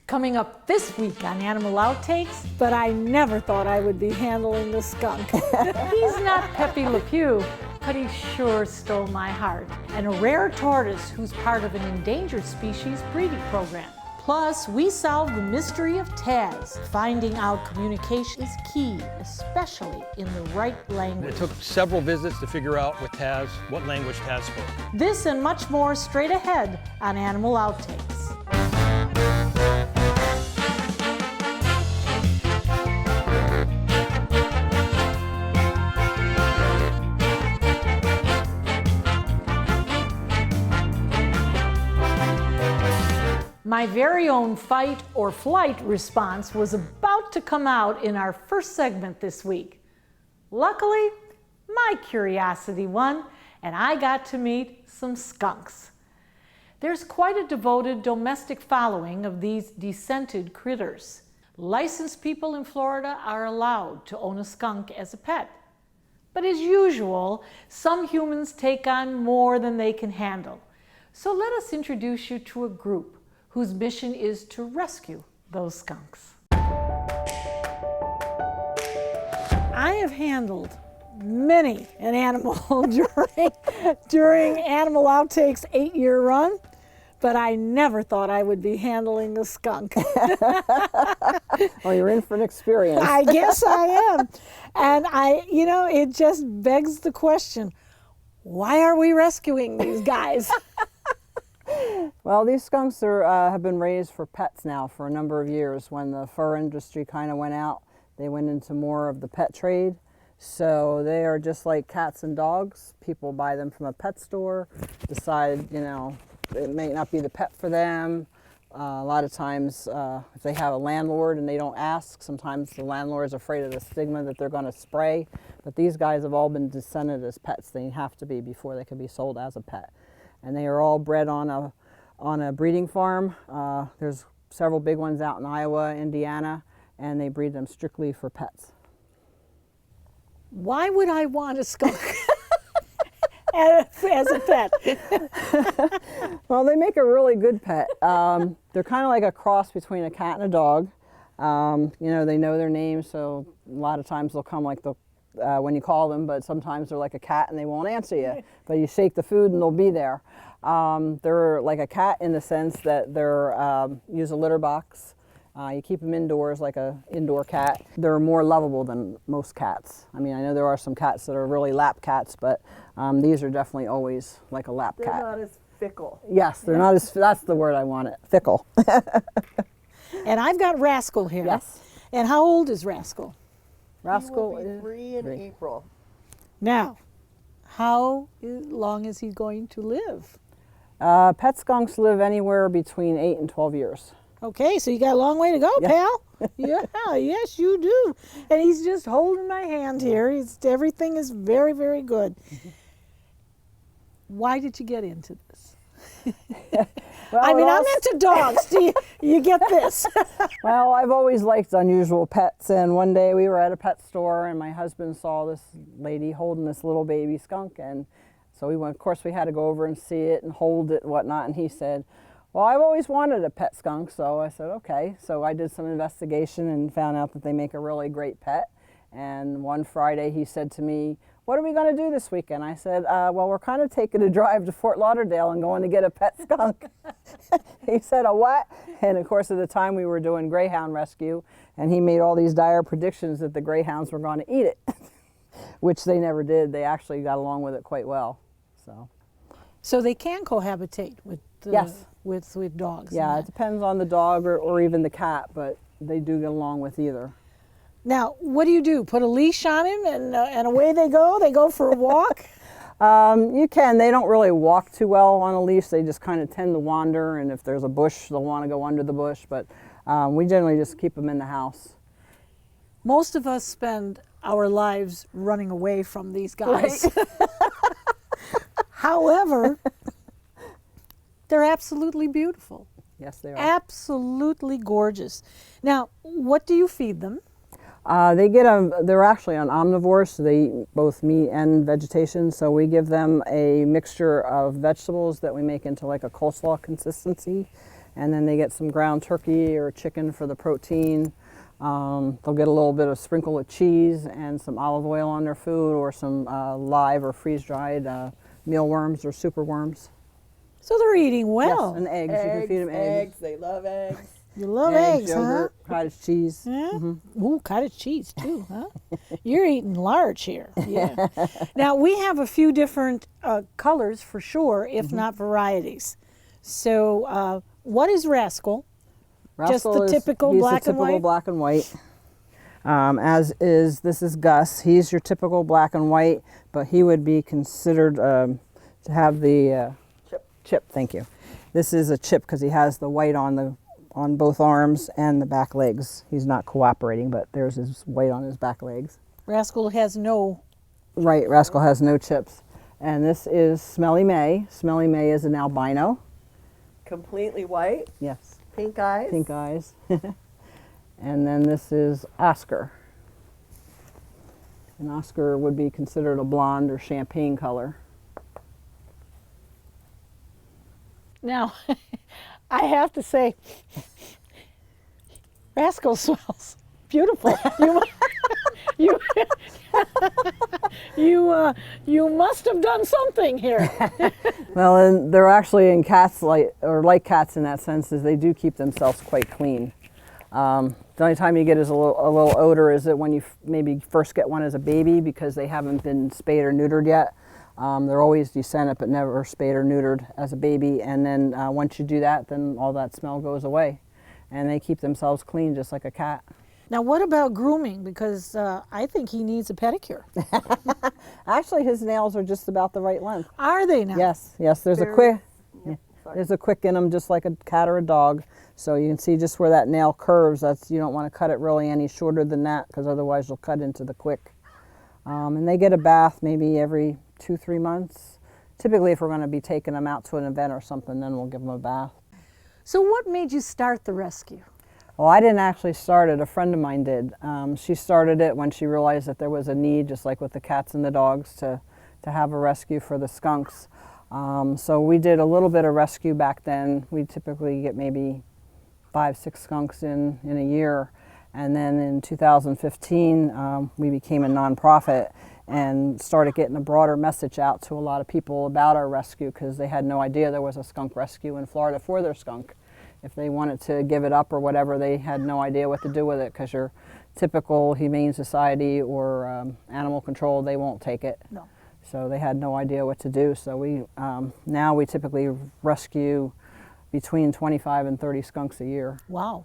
Coming up this week on Animal Outtakes, But I never thought I would be handling the skunk. he's not Pepe Le Pew, but he sure stole my heart. And a rare tortoise who's part of an endangered species breeding program. Plus, we solve the mystery of Taz. Finding out communication is key, especially in the right language. It took several visits to figure out with Taz what language Taz spoke. This and much more straight ahead on Animal Outtakes. My very own fight or flight response was about to come out in our first segment this week. Luckily, my curiosity won, and I got to meet some skunks. There's quite a devoted domestic following of these descented critters. Licensed people in Florida are allowed to own a skunk as a pet. But as usual, some humans take on more than they can handle. So let us introduce you to a group whose mission is to rescue those skunks. I have handled many an animal during Animal Outtakes 8-year run, but I never thought I would be handling a skunk. Well, you're in for an experience. I guess I am. And it just begs the question, why are we rescuing these guys? Well, these skunks have been raised for pets now for a number of years. When the fur industry kind of went out, they went into more of the pet trade. So they are just like cats and dogs. People buy them from a pet store, decide, it may not be the pet for them. A lot of times, if they have a landlord and they don't ask, sometimes the landlord is afraid of the stigma that they're going to spray. But these guys have all been descended as pets. They have to be before they can be sold as a pet. And they are all bred on a breeding farm. There's several big ones out in Iowa, Indiana, and they breed them strictly for pets. Why would I want a skunk as a pet? Well, they make a really good pet. They're kind of like a cross between a cat and a dog. They know their name, so a lot of times they'll come when you call them, but sometimes they're like a cat and they won't answer you. But you shake the food and they'll be there. They're like a cat in the sense that they're use a litter box. You keep them indoors like an indoor cat. They're more lovable than most cats. I mean, I know there are some cats that are really lap cats, but these are definitely always like a lap cat. They're not as fickle. Yes, they're not as, that's the word I wanted, fickle. And I've got Rascal here. Yes. And how old is Rascal? Rascal He will be is 3 in 3. April. Now, how long is he going to live? Pet skunks live anywhere between 8 and 12 years. Okay, so you got a long way to go, Yeah. pal. Yeah, yes, you do. And he's just holding my hand here. Everything is very, very good. Why did you get into this? Well, I'm into dogs. You get this? Well, I've always liked unusual pets, and one day we were at a pet store and my husband saw this lady holding this little baby skunk, and so we went, of course we had to go over and see it and hold it and whatnot, and he said, well, I've always wanted a pet skunk, so I said, okay. So I did some investigation and found out that they make a really great pet, and one Friday he said to me, what are we going to do this weekend? I said, well, we're kind of taking a drive to Fort Lauderdale and going to get a pet skunk. He said, a what? And of course, at the time we were doing greyhound rescue, and he made all these dire predictions that the greyhounds were going to eat it, which they never did. They actually got along with it quite well. So they can cohabitate with Yes. with dogs. Yeah, it depends on the dog or even the cat, but they do get along with either. Now, what do? Put a leash on him and away they go? They go for a walk? You can. They don't really walk too well on a leash. They just kind of tend to wander, and if there's a bush, they'll want to go under the bush, but we generally just keep them in the house. Most of us spend our lives running away from these guys. Right. However, they're absolutely beautiful. Yes, they are. Absolutely gorgeous. Now, what do you feed them? They're actually an omnivore, so they eat both meat and vegetation. So we give them a mixture of vegetables that we make into like a coleslaw consistency. and then they get some ground turkey or chicken for the protein. They'll get a little bit of sprinkle of cheese and some olive oil on their food, or some live or freeze-dried mealworms or superworms. So they're eating well. Yes, and eggs. You can feed them eggs. They love eggs. You love eggs, yogurt, cottage cheese. huh? Ooh, cottage cheese too, huh? You're eating large here. Yeah. Now we have a few different colors for sure, if not varieties. So what is Rascal? Just the typical black and white? He's the typical black and white. This is Gus. He's your typical black and white, but he would be considered to have the chip. Thank you. This is a chip because he has the white on both arms and the back legs. He's not cooperating, but there's his white on his back legs. Rascal has no. Right, Rascal has no chips. And this is Smelly May. Smelly May is an albino. Completely white, Yes, pink eyes. pink eyes. And then this is Oscar. And Oscar would be considered a blonde or champagne color. Now, I have to say, Rascal smells beautiful. You must have done something here. Well, and they're actually in cats like cats in that sense, is they do keep themselves quite clean. The only time you get is a little odor is that when you maybe first get one as a baby, because they haven't been spayed or neutered yet. They're always descended but never spayed or neutered as a baby, and then once you do that, then all that smell goes away, and they keep themselves clean just like a cat. Now, what about grooming? Because I think he needs a pedicure. Actually, his nails are just about the right length. Are they now? Yes, there's a quick. There's a quick in them, just like a cat or a dog. So you can see just where that nail curves. You don't want to cut it really any shorter than that, because otherwise you'll cut into the quick. And they get a bath maybe every 2-3 months. Typically, if we're going to be taking them out to an event or something, then we'll give them a bath. So what made you start the rescue? Well, I didn't actually start it. A friend of mine did. She started it when she realized that there was a need, just like with the cats and the dogs, to have a rescue for the skunks. So we did a little bit of rescue back then. We typically get maybe 5-6 skunks in a year. And then in 2015, we became a nonprofit and started getting a broader message out to a lot of people about our rescue, because they had no idea there was a skunk rescue in Florida for their skunk. If they wanted to give it up or whatever, they had no idea what to do with it, because your typical Humane Society or animal control, they won't take it. No. So they had no idea what to do. So now we typically rescue between 25 and 30 skunks a year. Wow.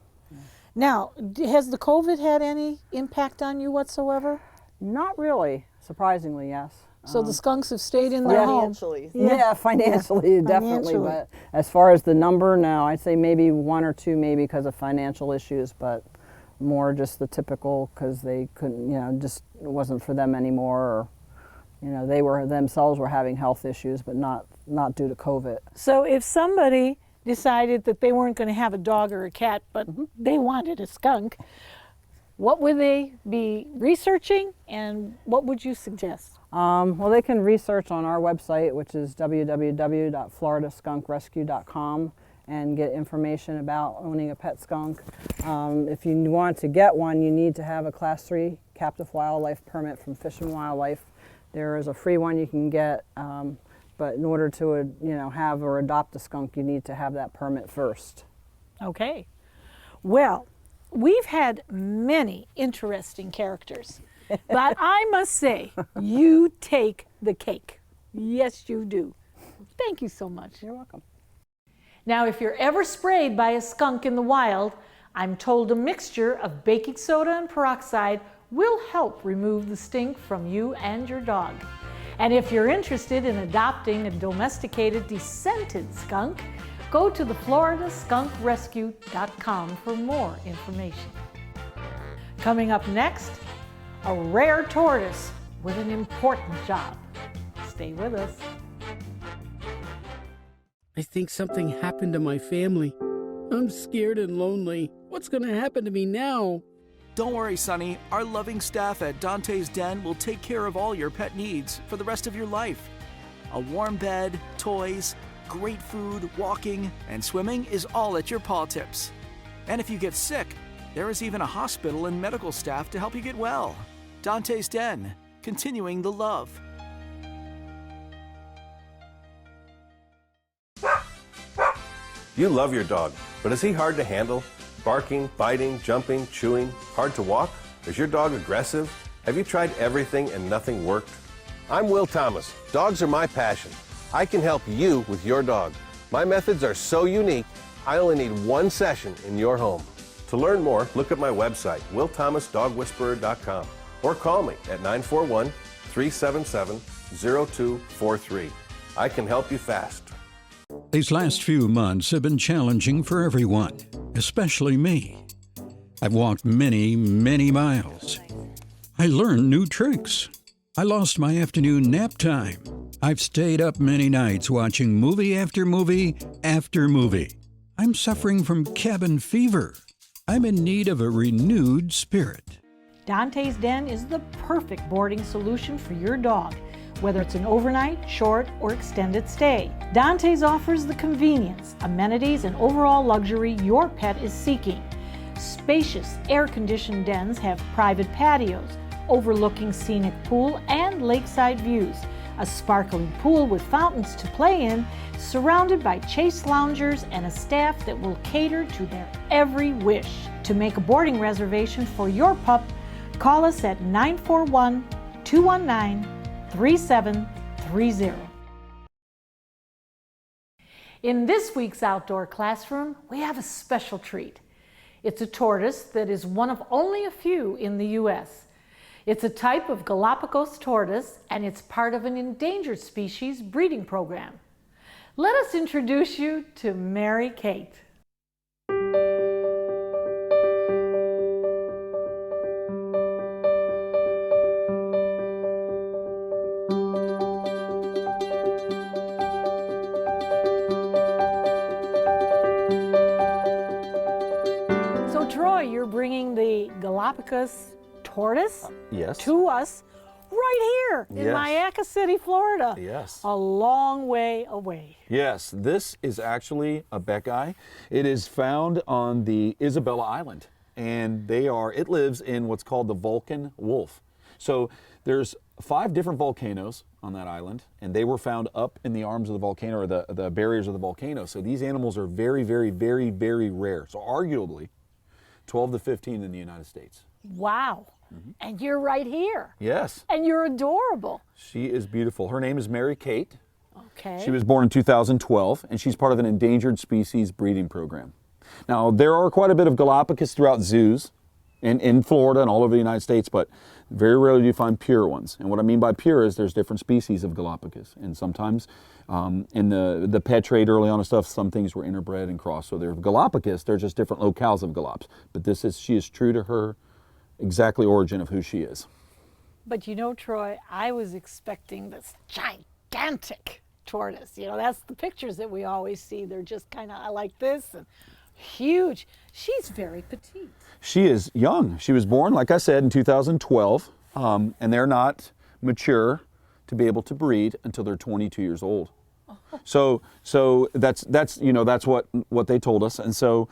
Now, has the COVID had any impact on you whatsoever? Not really, surprisingly, yes. So the skunks have stayed in their home? Financially. Yeah, financially, definitely. Financially. But as far as the number, no, I'd say maybe 1 or 2 maybe because of financial issues, but more just the typical because they couldn't, just it wasn't for them anymore, or, they themselves were having health issues, but not due to COVID. So if somebody decided that they weren't going to have a dog or a cat, but they wanted a skunk, what would they be researching, and what would you suggest? Well, they can research on our website, which is www.floridaskunkrescue.com, and get information about owning a pet skunk. If you want to get one, you need to have a Class 3 captive wildlife permit from Fish and Wildlife. There is a free one you can get, but in order to have or adopt a skunk, you need to have that permit first. Okay. Well, we've had many interesting characters, but I must say, you take the cake. Yes, you do. Thank you so much. You're welcome. Now, if you're ever sprayed by a skunk in the wild, I'm told a mixture of baking soda and peroxide will help remove the stink from you and your dog. And if you're interested in adopting a domesticated descented skunk, go to the FloridaSkunkRescue.com for more information. Coming up next, a rare tortoise with an important job. Stay with us. I think something happened to my family. I'm scared and lonely. What's going to happen to me now? Don't worry, Sonny. Our loving staff at Dantes Den will take care of all your pet needs for the rest of your life. A warm bed, toys, great food, walking, and swimming is all at your paw tips. And if you get sick, there is even a hospital and medical staff to help you get well. Dantes Den, continuing the love. You love your dog, but is he hard to handle? Barking, biting, jumping, chewing, hard to walk? Is your dog aggressive? Have you tried everything and nothing worked? I'm Will Thomas. Dogs are my passion. I can help you with your dog. My methods are so unique, I only need one session in your home. To learn more, look at my website, willthomasdogwhisperer.com, or call me at 941-377-0243. I can help you fast. These last few months have been challenging for everyone, especially me. I've walked many, many miles. I learned new tricks. I lost my afternoon nap time. I've stayed up many nights watching movie after movie after movie. I'm suffering from cabin fever. I'm in need of a renewed spirit. Dantes Den is the perfect boarding solution for your dog, whether it's an overnight, short, or extended stay. Dantes offers the convenience, amenities, and overall luxury your pet is seeking. Spacious, air-conditioned dens have private patios, overlooking scenic pool and lakeside views, a sparkling pool with fountains to play in, surrounded by chaise loungers and a staff that will cater to their every wish. To make a boarding reservation for your pup, call us at 941-219-3730. In this week's Outdoor Classroom, we have a special treat. It's a tortoise that is one of only a few in the U.S. It's a type of Galapagos tortoise, and it's part of an endangered species breeding program. Let us introduce you to Mary Kate. So Troy, you're bringing the Galapagos tortoise Yes. to us right here in Yes. Mayaca City, Florida. Yes. A long way away. Yes, this is actually a Beckeye. It is found on the Isabella Island, and it lives in what's called the Vulcan wolf. So there's 5 different volcanoes on that island, and they were found up in the arms of the volcano, or the barriers of the volcano. So these animals are very, very, very, very rare. So arguably 12 to 15 in the United States. Wow. And you're right here. Yes. And you're adorable. She is beautiful. Her name is Mary Kate. Okay. She was born in 2012, and she's part of an endangered species breeding program. Now, there are quite a bit of Galapagos throughout zoos in Florida and all over the United States, but very rarely do you find pure ones. And what I mean by pure is there's different species of Galapagos. And sometimes in the pet trade early on and stuff, some things were interbred and crossed. So they're Galapagos, they're just different locales of Galaps. But she is true to her exactly origin of who she is. But you know, Troy, I was expecting this gigantic tortoise. You know, that's the pictures that we always see. They're just kind of like this and huge. She's very petite. She is young. She was born, like I said, in 2012, and they're not mature to be able to breed until they're 22 years old. So that's what they told us. And so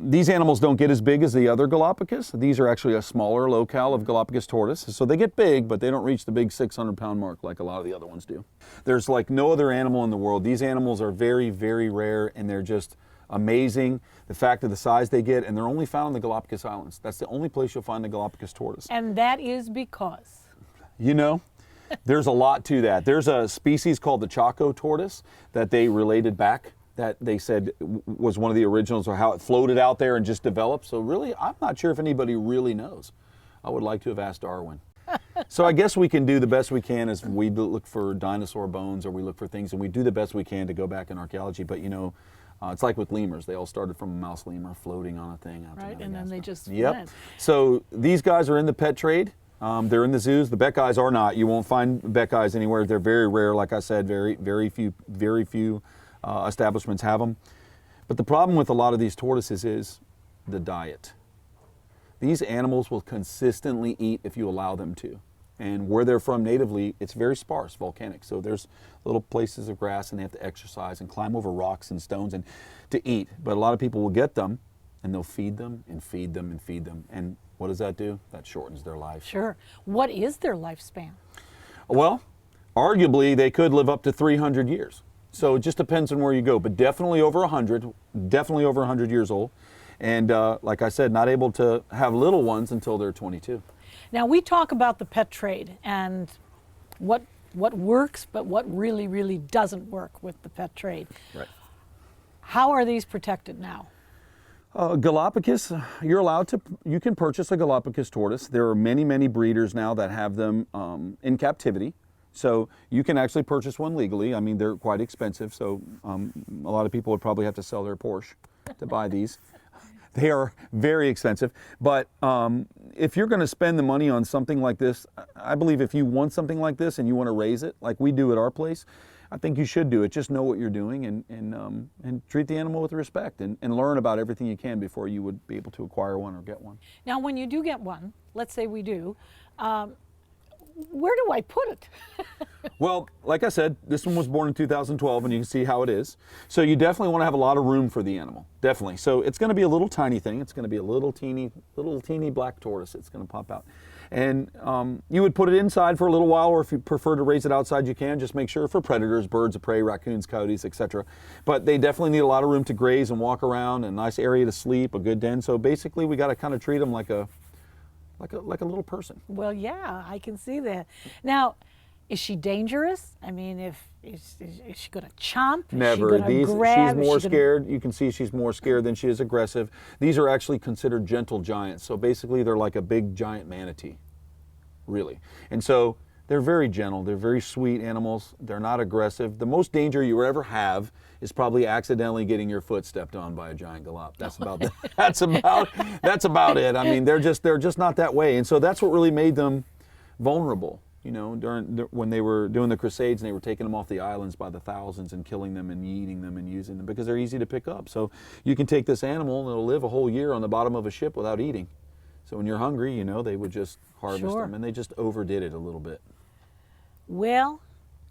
these animals don't get as big as the other Galapagos. These are actually a smaller locale of Galapagos tortoise. So they get big, but they don't reach the big 600-pound mark like a lot of the other ones do. There's like no other animal in the world. These animals are very, very rare, and they're just amazing. The fact of the size they get, and they're only found on the Galapagos Islands. That's the only place you'll find the Galapagos tortoise. And that is because? You know, there's a lot to that. There's a species called the Chaco tortoise that they related back, that they said was one of the originals, or how it floated out there and just developed. So really, I'm not sure if anybody really knows. I would like to have asked Darwin. So I guess we can do the best we can as we look for dinosaur bones, or we look for things, and we do the best we can to go back in archaeology. But you know, it's like with lemurs. They all started from a mouse lemur floating on a thing. Right, and then they just Yep. went. So these guys are in the pet trade. They're in the zoos. The Beckeyes are not. You won't find Beckeyes anywhere. They're very rare. Like I said, very few establishments have them. But the problem with a lot of these tortoises is the diet. These animals will consistently eat if you allow them to. And where they're from natively, it's very sparse, volcanic. So there's little places of grass, and they have to exercise and climb over rocks and stones and to eat. But a lot of people will get them, and they'll feed them and feed them and feed them. And what does that do? That shortens their life. Sure. What is their lifespan? Well, arguably, they could live up to 300 years. So it just depends on where you go, but definitely over 100, definitely over 100 years old. And like I said, not able to have little ones until they're 22. Now, we talk about the pet trade and what works, but what really, really doesn't work with the pet trade. Right. How are these protected now? Galapagos, you can purchase a Galapagos tortoise. There are many, many breeders now that have them in captivity. So you can actually purchase one legally. I mean, they're quite expensive, so a lot of people would probably have to sell their Porsche to buy these. They are very expensive, but if you're going to spend the money on something like this, I believe if you want something like this and you want to raise it, like we do at our place, I think you should do it. Just know what you're doing and treat the animal with respect and learn about everything you can before you would be able to acquire one or get one. Now, when you do get one, let's say we do, where do I put it? Well, like I said, this one was born in 2012, and you can see how it is. So you definitely want to have a lot of room for the animal, definitely. So it's going to be a little tiny thing. It's going to be a little teeny black tortoise. It's going to pop out. And you would put it inside for a little while, or if you prefer to raise it outside, you can. Just make sure for predators, birds of prey, raccoons, coyotes, etc. But they definitely need a lot of room to graze and walk around, a nice area to sleep, a good den. So basically, we got to kind of treat them like a little person. Well, yeah, I can see that. Now, is she dangerous? I mean, is she going to chomp? Never. Is she grab? She's more scared. You can see she's more scared than she is aggressive. These are actually considered gentle giants. So basically, they're like a big giant manatee, really. And so they're very gentle. They're very sweet animals. They're not aggressive. The most danger you ever have is probably accidentally getting your foot stepped on by a giant galop. That's about that's about it. I mean, they're just not that way. And so that's what really made them vulnerable. You know, when they were doing the Crusades and they were taking them off the islands by the thousands and killing them and eating them and using them because they're easy to pick up. So you can take this animal and it'll live a whole year on the bottom of a ship without eating. So when you're hungry, you know, they would just harvest them, and they just overdid it a little bit. Well,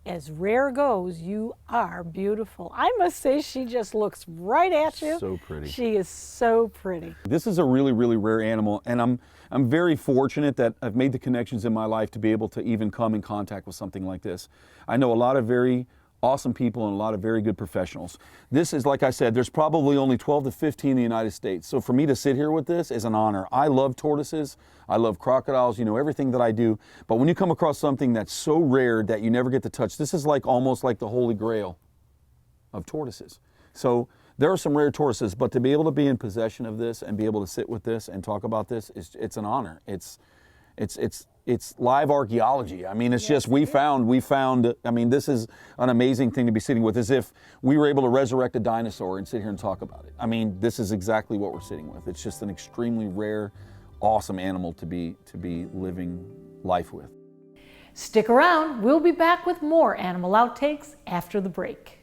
as rare goes, you are beautiful. I must say, she just looks right at you. So pretty. She is so pretty. This is a really, really rare animal, and I'm very fortunate that I've made the connections in my life to be able to even come in contact with something like this. I know a lot of very awesome people and a lot of very good professionals. This is, like I said, there's probably only 12 to 15 in the United States. So for me to sit here with this is an honor. I love tortoises. I love crocodiles, you know, everything that I do. But when you come across something that's so rare that you never get to touch, this is like almost like the holy grail of tortoises. So there are some rare tortoises, but to be able to be in possession of this and be able to sit with this and talk about this, it's an honor. It's live archaeology. I mean, it's just, we found, I mean, this is an amazing thing to be sitting with, as if we were able to resurrect a dinosaur and sit here and talk about it. I mean, this is exactly what we're sitting with. It's just an extremely rare, awesome animal to be living life with. Stick around, we'll be back with more Animal Outtakes after the break.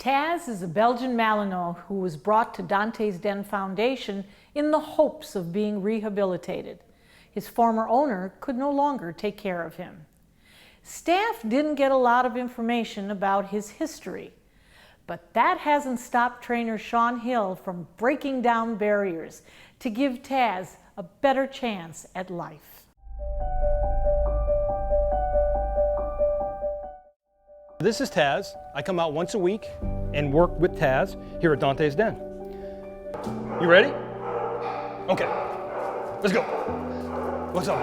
Taz is a Belgian Malinois who was brought to Dantes Den Foundation in the hopes of being rehabilitated. His former owner could no longer take care of him. Staff didn't get a lot of information about his history, but that hasn't stopped trainer Sean Hill from breaking down barriers to give Taz a better chance at life. This is Taz. I come out once a week and work with Taz here at Dantes Den. You ready? Okay, let's go. What's up?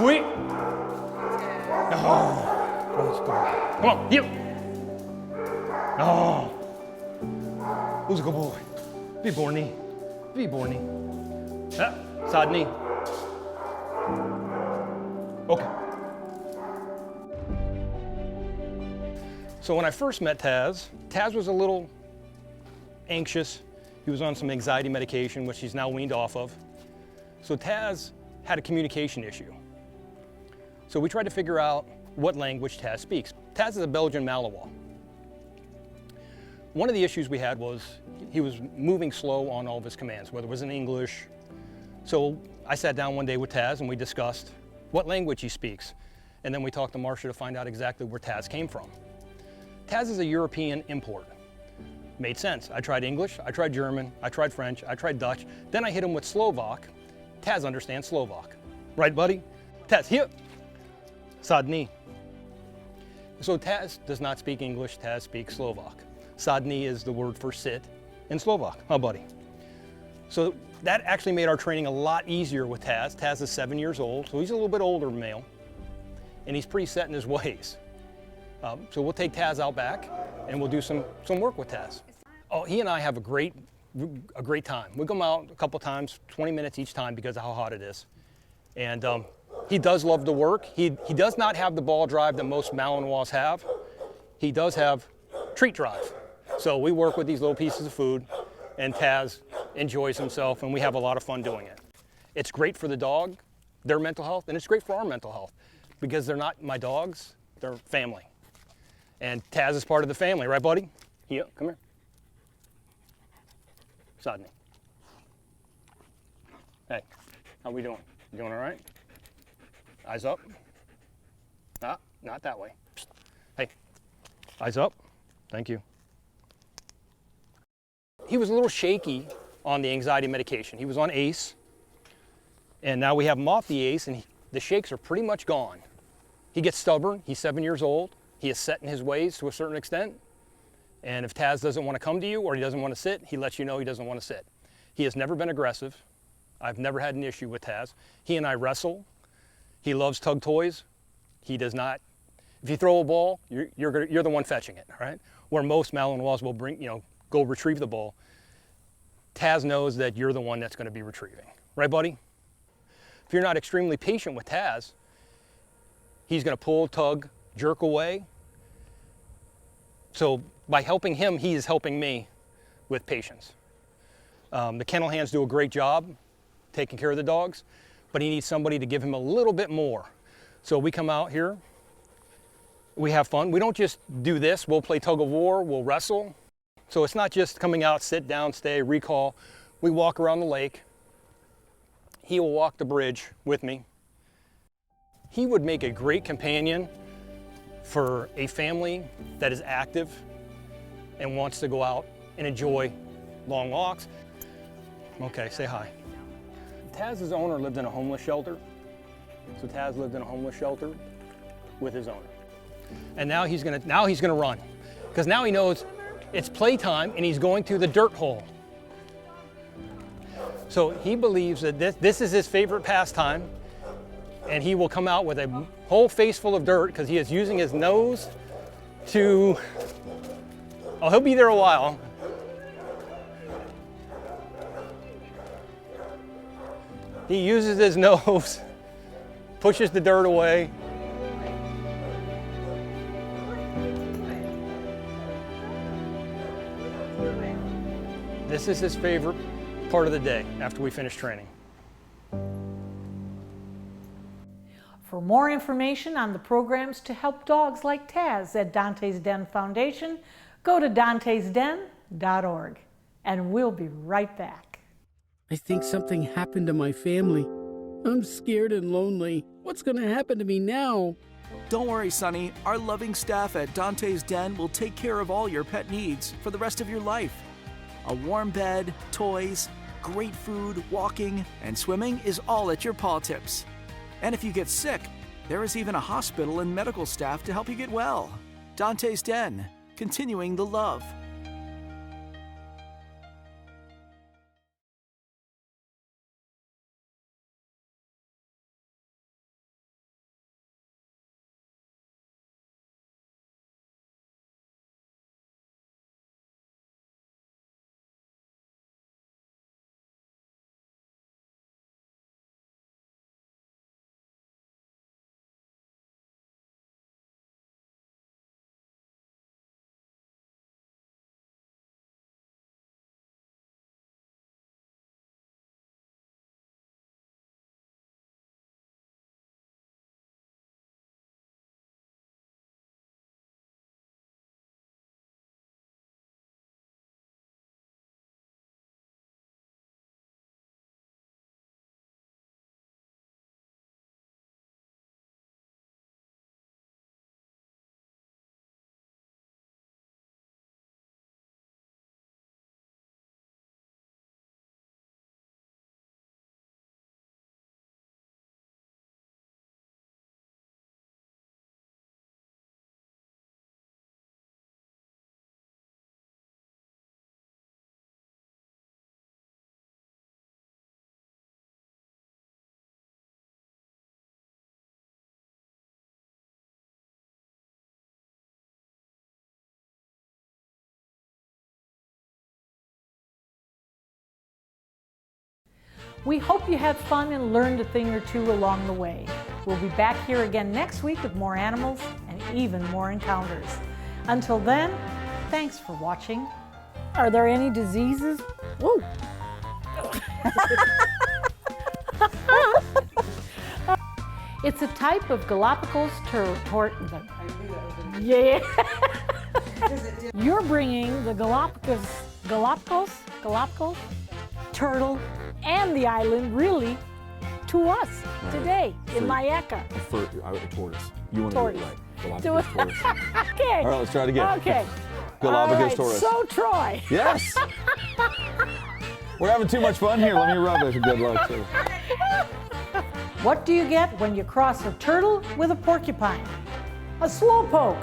Wait. Oh, let's go. Come on, you. Oh, who's a good boy? Be borny. Be borny. Ah, side knee. Okay. So when I first met Taz, Taz was a little anxious. He was on some anxiety medication, which he's now weaned off of. So Taz had a communication issue. So we tried to figure out what language Taz speaks. Taz is a Belgian Malinois. One of the issues we had was he was moving slow on all of his commands, whether it was in English. So I sat down one day with Taz and we discussed what language he speaks. And then we talked to Marcia to find out exactly where Taz came from. Taz is a European import. Made sense. I tried English, I tried German, I tried French, I tried Dutch. Then I hit him with Slovak. Taz understands Slovak. Right, buddy? Taz, here. Sadni. So Taz does not speak English, Taz speaks Slovak. Sadni is the word for sit in Slovak. Huh, buddy? So that actually made our training a lot easier with Taz. Taz is 7 years old, so he's a little bit older male, and he's pretty set in his ways. So we'll take Taz out back and we'll do some work with Taz. Oh, he and I have a great time. We come out a couple times, 20 minutes each time because of how hot it is. And he does love to work. He does not have the ball drive that most Malinois have. He does have treat drive. So we work with these little pieces of food and Taz enjoys himself and we have a lot of fun doing it. It's great for the dog, their mental health, and it's great for our mental health because they're not my dogs, they're family. And Taz is part of the family, right, buddy? Yeah, come here. Side me. Hey, how we doing? You doing all right? Eyes up. Ah, not that way. Hey, eyes up. Thank you. He was a little shaky on the anxiety medication. He was on ACE, and now we have him off the ACE, and the shakes are pretty much gone. He gets stubborn. He's 7 years old. He is set in his ways to a certain extent. And if Taz doesn't want to come to you or he doesn't want to sit, he lets you know he doesn't want to sit. He has never been aggressive. I've never had an issue with Taz. He and I wrestle. He loves tug toys. He does not, if you throw a ball, you're the one fetching it, right? Where most Malinois will go retrieve the ball. Taz knows that you're the one that's going to be retrieving. Right, buddy? If you're not extremely patient with Taz, he's going to pull, tug, jerk away. So by helping him, he is helping me with patience. The kennel hands do a great job taking care of the dogs, but he needs somebody to give him a little bit more. So we come out here, we have fun. We don't just do this. We'll play tug of war, we'll wrestle. So it's not just coming out, sit down, stay, recall. We walk around the lake. He will walk the bridge with me. He would make a great companion for a family that is active and wants to go out and enjoy long walks. Okay, say hi. Taz's owner lived in a homeless shelter. So Taz lived in a homeless shelter with his owner. And now he's gonna run. Because now he knows it's playtime and he's going to the dirt hole. So he believes that this is his favorite pastime, and he will come out with a whole face full of dirt because he is using his nose to, oh, he'll be there a while. He uses his nose, pushes the dirt away. This is his favorite part of the day after we finish training. For more information on the programs to help dogs like Taz at Dantes Den Foundation, go to dantesden.org. And we'll be right back. I think something happened to my family. I'm scared and lonely. What's going to happen to me now? Don't worry, Sonny. Our loving staff at Dantes Den will take care of all your pet needs for the rest of your life. A warm bed, toys, great food, walking, and swimming is all at your paw tips. And if you get sick, there is even a hospital and medical staff to help you get well. Dantes Den, continuing the love. We hope you had fun and learned a thing or two along the way. We'll be back here again next week with more animals and even more encounters. Until then, thanks for watching. Are there any diseases? Whoa. It's a type of Galapagos tortoise. Yeah. You're bringing the Galapagos turtle and the island really to us today in Mayeka. A tortoise. You want Tortoise. to get it right. Galapagos tortoise. Okay. All right, let's try it again. Okay. Galapagos tortoise. So Troy. Yes. We're having too much fun here. Let me rub it. Good luck. Too. What do you get when you cross a turtle with a porcupine? A slowpoke.